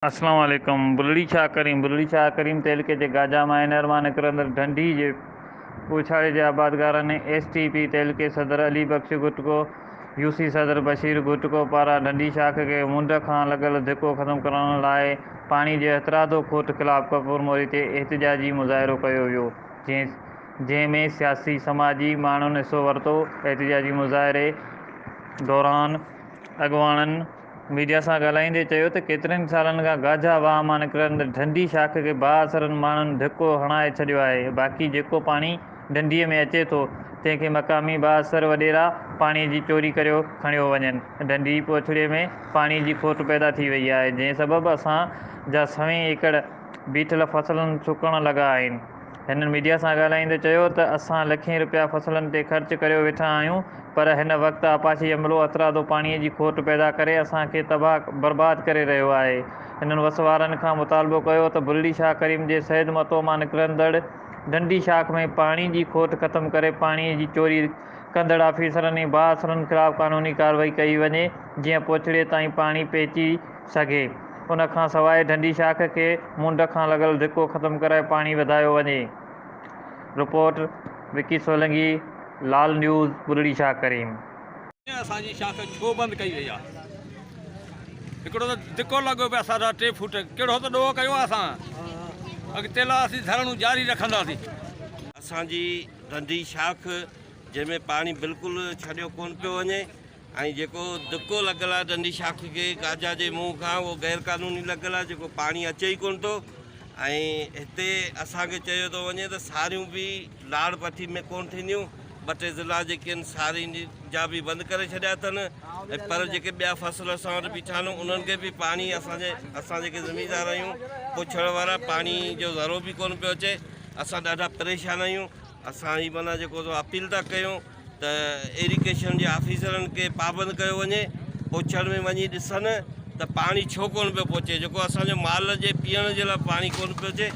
अस्सलाम वालेकुम। बुल्ली शाह करीम तेलके जे गाजा माइनर मां निकिरंदड़ ढंढी जे पूछाड़े जे आबादगारनि ने STP तेलके सदर अली बख्श गुटको UC सदर बशीर गुटको पारां ढंढी शाख के मुंड खां लॻल धिको ख़त्म करण लाइ पाणी जे हथरादो खोट ख़िलाफ़ कपूर मोरी ते एहतिजाजी मुज़ाहिरो कयो वियो, जंहिं में सियासी समाजी माण्हुनि हिसो वरितो। एहतिजाजी मुज़ाहिरे दौरान अॻवाननि मीडिया सां ॻाल्हाईंदे चयो त केतिरनि सालनि खां गाजा वाह मां निकिरंदड़ ढंढी शाख खे बाअसरनि माण्हुनि धिको हणाए छॾियो आहे। बाक़ी जेको पाणी ढंढीअ में अचे थो तंहिंखे मक़ामी बाअसर वॾेरा पाणीअ जी चोरी करियो खणियो वञनि। ढंढी पोछड़ीअ में पाणी जी खोट पैदा थी वई आहे, जंहिं सबबि असां जा 100 एकड़ बीठल फसलनि सुकण लॻा आहिनि। हिननि मीडिया सां ॻाल्हाईंदे चयो त असां लखें रुपया फसलनि ते ख़र्च करे वेठा आहियूं, पर हिन वक़्तु आपाशी अमिलो हथरादो पाणीअ जी खोट पैदा करे असांखे तबाह बर्बाद करे रहियो आहे। हिननि वसवारनि खां मुतालबो कयो त बुल्ली शाह करीम जे शहद मतो मां निकिरंदड़ ढंढी शाख में पाणी जी खोट ख़त्म करे पाणीअ जी चोरी कंदड़ ऑफिसरनि ऐं बाअसरनि ख़िलाफ़ क़ानूनी कार्रवाई कई वञे, जीअं पोछड़े ताईं पाणी पहुची सघे। उन खां सवाइ ढंढी शाख खे मुंड खां लॻल धिको ख़त्म कराए पाणी वधायो वञे। रिपोर्ट विकी सोलंकी, लाल न्यूज़, बुल्ली शाह करीम। असांजी शाख छो बंदि कई वई आहे? हिकिड़ो त धिको लॻो पियो आहे 3.5 फुट, कहिड़ो त ॾोह कयो आहे। असां अॻिते लाइ असीं धरणू जारी रखंदासीं। असांजी ढंढी शाख जंहिंमें पाणी बिल्कुलु छॾियो कोन पियो वञे ऐं जेको धिको लॻल आहे ढंढी शाख खे गाजा जे मुंहं खां, उहो गैर क़ानूनी लॻल आहे, जेको पाणी अचे ई कोन थो। ऐं हिते असांखे चयो थो वञे त सारियूं बि लाड़ पथी में कोन थींदियूं। 2 ज़िला जेके आहिनि सारियुनि जा बि बंदि करे छॾिया अथनि, पर जेके ॿिया फसल असां वटि बीठा आहिनि उन्हनि खे बि पाणी असां जेके ज़मीनदार आहियूं पुछण वारा, पाणी जो ज़रो बि कोन पियो अचे। असां ॾाढा परेशान आहियूं। असां ही माना जेको अपील था कयूं त इरिगेशन जे ऑफिसरनि खे पाबंद कयो वञे, पोछड़ में वञी ॾिसनि त पाणी छो कोन पियो पहुचे। जेको असांजो माल जे पीअण जे लाइ पाणी कोन पियो अचे,